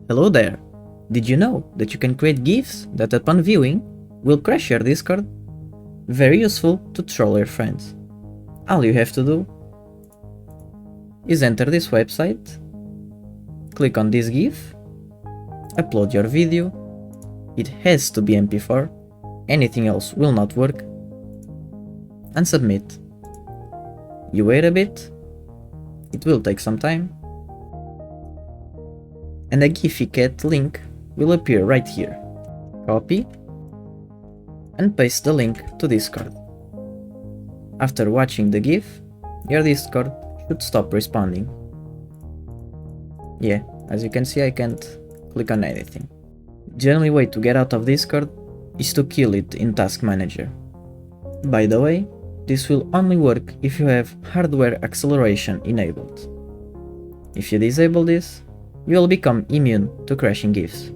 Hello there! Did you know that you can create GIFs that upon viewing will crash your Discord? Very useful to troll your friends. All you have to do is enter this website, click on this GIF, upload your video, it has to be MP4, anything else will not work, and submit. You wait a bit, it will take some time, and a Giphy link will appear right here. Copy and paste the link to Discord. After watching the GIF, your Discord should stop responding. Yeah, as you can see, I can't click on anything. The only way to get out of Discord is to kill it in Task Manager. By the way, this will only work if you have hardware acceleration enabled. If you disable this, you will become immune to crashing GIFs.